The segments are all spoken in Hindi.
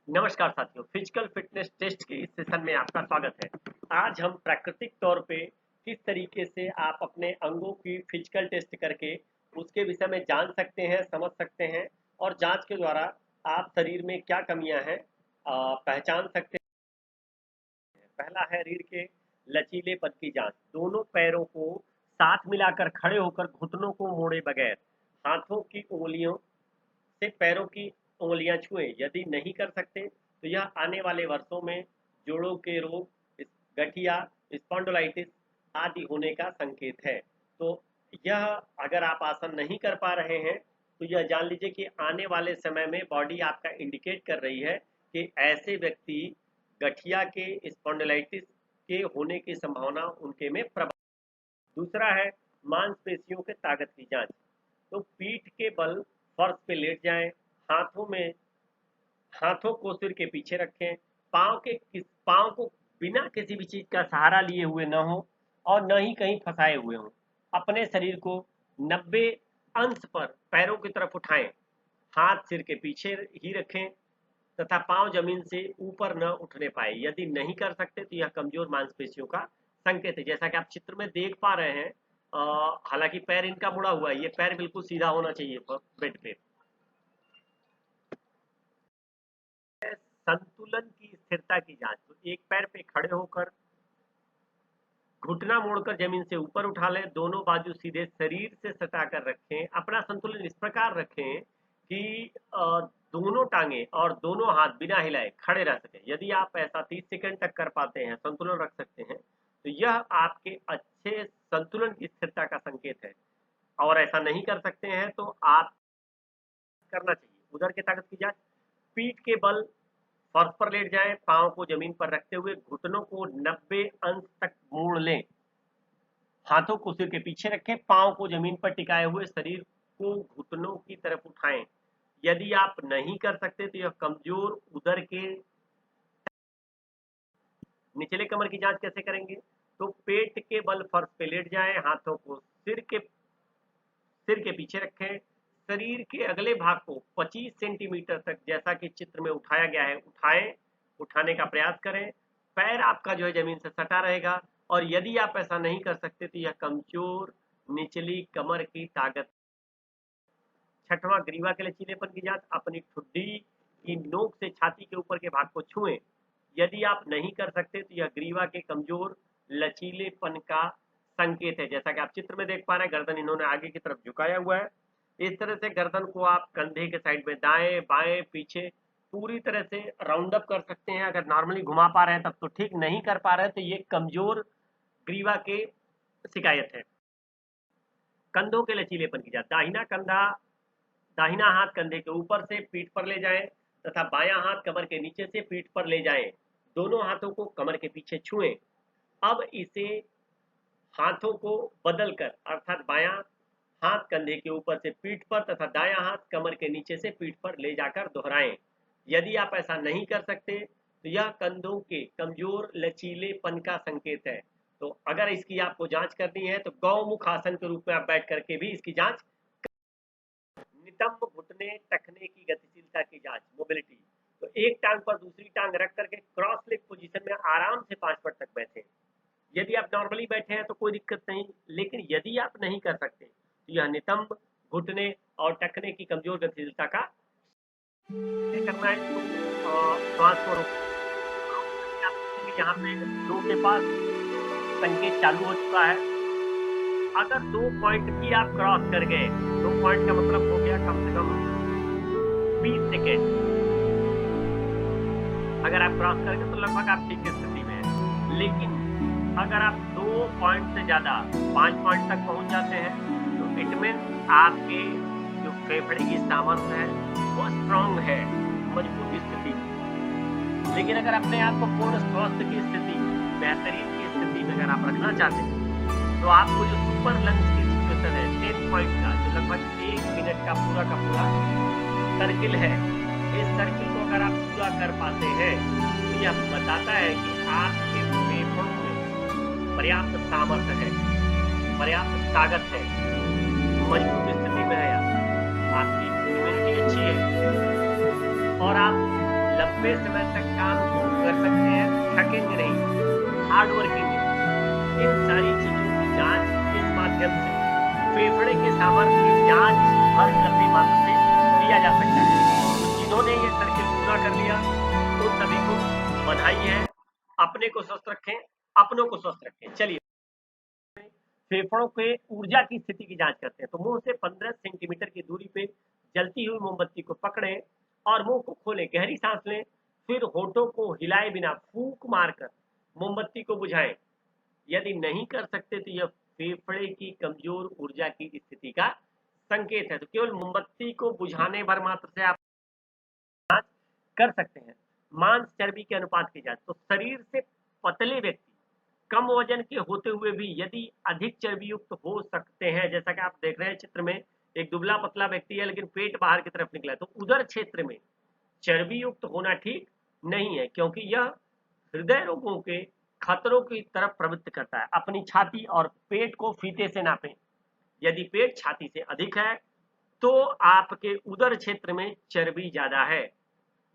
नमस्कार साथियों, फिजिकल फिटनेस टेस्ट के इस सेशन में आपका स्वागत है। आज हम प्राकृतिक तौर पे किस तरीके से आप अपने अंगों की फिजिकल टेस्ट करके उसके विषय में जान सकते हैं, समझ सकते हैं और जांच के द्वारा आप शरीर में क्या कमियां हैं पहचान सकते हैं। पहला है रीढ़ के लचीलेपन की जांच। दोनों पैरों को साथ मिलाकर खड़े होकर घुटनों को मोड़े बगैर हाथों की उंगलियों से पैरों की उंगलियां छुएं। यदि नहीं कर सकते तो यह आने वाले वर्षों में जोड़ों के रोग, गठिया, स्पॉन्डिलाइटिस आदि होने का संकेत है। तो यह अगर आप आसन नहीं कर पा रहे हैं तो यह जान लीजिए कि आने वाले समय में बॉडी आपका इंडिकेट कर रही है कि ऐसे व्यक्ति गठिया के, स्पॉन्डिलाइटिस के होने की संभावना उनके में प्रबल। दूसरा है मांसपेशियों के ताकत की जांच। तो पीठ के बल फर्श पे लेट जाएं, हाथों में हाथों को सिर के पीछे रखें, पाँव को बिना किसी भी चीज का सहारा लिए हुए न हो और न ही कहीं फंसाए हुए हों। अपने शरीर को 90 अंश पर पैरों की तरफ उठाएं, हाथ सिर के पीछे ही रखें तथा पांव जमीन से ऊपर न उठने पाए। यदि नहीं कर सकते तो यह कमजोर मांसपेशियों का संकेत है। जैसा कि आप चित्र में देख पा रहे हैं, हालांकि पैर इनका मुड़ा हुआ है, ये पैर बिल्कुल सीधा होना चाहिए बेड पे। संतुलन की स्थिरता की जांच। तो एक पैर पे खड़े होकर घुटना मोड़कर जमीन से ऊपर उठा लें, दोनों बाजू सीधे शरीर से सटाकर रखें। अपना संतुलन इस प्रकार रखें कि दोनों टांगे और दोनों हाथ बिना हिलाए खड़े रह सकें। यदि आप ऐसा 30 सेकंड तक कर पाते हैं, संतुलन रख सकते हैं, तो यह आपके अच्छे संतुलन की स्थिरता का संकेत है। और ऐसा नहीं कर सकते हैं तो आप करना चाहिए उदर की ताकत की जांच। पीठ के बल फर्श पर लेट जाएं, पांव को जमीन पर रखते हुए घुटनों को 90 अंश तक मोड़ लें, हाथों को सिर के पीछे रखें, पांव को जमीन पर टिकाए हुए शरीर को घुटनों की तरफ उठाएं। यदि आप नहीं कर सकते तो यह कमजोर उदर के। निचले कमर की जांच कैसे करेंगे? तो पेट के बल फर्श पे लेट जाएं, हाथों को सिर के पीछे रखें, शरीर के अगले भाग को 25 सेंटीमीटर तक, जैसा कि चित्र में उठाया गया है, उठाने का प्रयास करें। पैर आपका जो है जमीन से सटा रहेगा। और यदि आप ऐसा नहीं कर सकते तो यह कमजोर निचली कमर की ताकत। छठवां, ग्रीवा के लचीलेपन की जांच। अपनी ठुड्डी की नोक से छाती के ऊपर के भाग को छुएं। यदि आप नहीं कर सकते तो यह ग्रीवा के कमजोर लचीलेपन का संकेत है। जैसा कि आप चित्र में देख पा रहे हैं, गर्दन इन्होंने आगे की तरफ झुकाया हुआ है। इस तरह से गर्दन को आप कंधे के साइड में दाएं बाएं पीछे पूरी तरह से राउंड अप कर सकते हैं। अगर नॉर्मली घुमा पा रहे हैं तब तो ठीक, नहीं कर पा रहे हैं तो ये कमजोर ग्रीवा के शिकायत है। कंधों के लचीलेपन की जांच। दाहिना हाथ कंधे के ऊपर से पीठ पर ले जाएं तथा बायां हाथ कमर के नीचे से पीठ पर ले जाएं। दोनों हाथों को कमर के पीछे छुएं। अब इसे हाथों को बदलकर, अर्थात बायां हाथ कंधे के ऊपर से पीठ पर तथा दायां हाथ कमर के नीचे से पीठ पर ले जाकर दोहराएं। यदि आप ऐसा नहीं कर सकते तो यह कंधों के कमजोर लचीलेपन का संकेत है। तो अगर इसकी आपको जांच करनी है तो गौमुख आसन के रूप में आप बैठ करके भी इसकी जांच। नितंब घुटने टखने की गतिशीलता की जांच, मोबिलिटी। तो एक टांग पर दूसरी टांग रख करके क्रॉस लेग पोजीशन में आराम से 5 मिनट तक बैठे। यदि आप नॉर्मली बैठे हैं तो कोई दिक्कत नहीं, लेकिन यदि आप नहीं कर सकते तो यह नितंब घुटने और टखने की कमजोर गतिशीलता का करना है। तो श्वास को रोक, यहाँ पे दो के पास संकेत चालू हो चुका है। अगर 2 पॉइंट भी आप क्रॉस कर गए, 2 पॉइंट का मतलब हो गया कम से कम 20 सेकेंड। अगर आप क्रॉस कर गए तो लगभग आप ठीक स्थिति में हैं। लेकिन अगर आप 2 पॉइंट से ज्यादा 5 पॉइंट तक पहुंच जाते हैं तो इट मीन आपके जो फेफड़े की सामर्थ्य है वो स्ट्रांग है, मजबूत स्थिति। लेकिन अगर अपने आप को पूर्ण स्वास्थ्य की स्थिति, बेहतरीन की स्थिति में अगर आप रखना चाहते हैं तो आपको जो सुपर लंग्स की सिचुएशन है 10 पॉइंट का, जो लगभग 1 मिनट का पूरा सर्किल है, इस सर्किल को अगर आप पूरा कर पाते हैं तो यह बताता है कि आपके फेफड़ों में पर्याप्त सामर्थ्य है, पर्याप्त ताकत है, मजबूत स्थिति में है, आपकी इम्यूनिटी अच्छी है और आप लंबे समय तक काम कर सकते हैं, थकेंगे नहीं, हार्ड वर्किंग है। इन सारी चीजों की जांच इस माध्यम से फेफड़े के सामर्थ्य की जांच हर करने मात्र से किया जा सकता है। तो जिन्होंने ये सर्किल पूरा कर लिया उन सभी को बधाई है। अपने को स्वस्थ रखें, अपनों को स्वस्थ रखें। चलिए फेफड़ों के ऊर्जा की स्थिति की जांच करते हैं। तो मुंह से 15 सेंटीमीटर की दूरी पे जलती हुई मोमबत्ती को पकड़ें और मुंह को खोलें, गहरी सांस लें, फिर होठों को हिलाए बिना फूंक मारकर मोमबत्ती को बुझाएं। यदि नहीं कर सकते तो यह फेफड़े की कमजोर ऊर्जा की स्थिति का संकेत है। तो केवल मोमबत्ती को बुझाने भर मात्र से आप जांच कर सकते हैं। मांस चर्बी के अनुपात की जांच। तो शरीर से पतले व्यक्ति कम वजन के होते हुए भी यदि अधिक चर्बी युक्त हो सकते हैं, जैसा कि आप देख रहे हैं चित्र में, एक दुबला पतला व्यक्ति है लेकिन पेट बाहर की तरफ निकला है, तो उदर क्षेत्र में चर्बी युक्त होना ठीक नहीं है, क्योंकि यह हृदय रोगों के खतरों की तरफ प्रवृत्त करता है। अपनी छाती और पेट को फीते से नापें। यदि पेट छाती से अधिक है तो आपके उदर क्षेत्र में चर्बी ज्यादा है।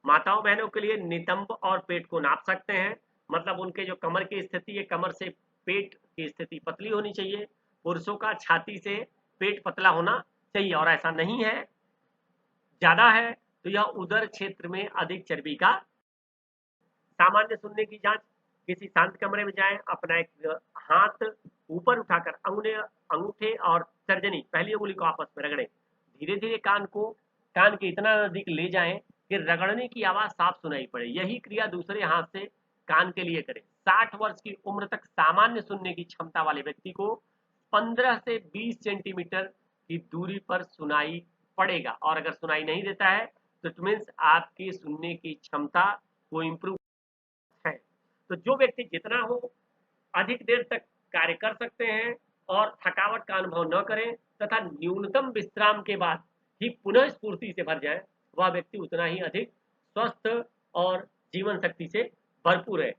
माताओं बहनों के लिए नितंब और पेट को नाप सकते हैं, मतलब उनके जो कमर की स्थिति है, कमर से पेट की स्थिति पतली होनी चाहिए। पुरुषों का छाती से पेट पतला होना चाहिए, और ऐसा नहीं है, ज्यादा है तो यह उदर क्षेत्र में अधिक चर्बी का। सामान्य सुनने की जांच। किसी शांत कमरे में जाएं, अपना एक हाथ ऊपर उठाकर अंगूठे और तर्जनी पहली उंगली को आपस में रगड़ें। धीरे धीरे कान के इतना नजदीक ले जाएं कि रगड़ने की आवाज साफ सुनाई पड़े। यही क्रिया दूसरे हाथ से कान के लिए करें। 60 वर्ष की उम्र तक सामान्य सुनने की क्षमता वाले व्यक्ति को 15 से 20 सेंटीमीटर की दूरी पर सुनाई पड़ेगा, और अगर सुनाई नहीं देता है तो इट मीन्स आपकी सुनने की क्षमता को इम्प्रूव है। तो जो व्यक्ति जितना हो अधिक देर तक कार्य कर सकते हैं और थकावट का अनुभव न करें तथा न्यूनतम विश्राम के बाद ही पुनः स्फूर्ति से भर जाए, वह व्यक्ति उतना ही अधिक स्वस्थ और जीवन शक्ति से भरपूर है।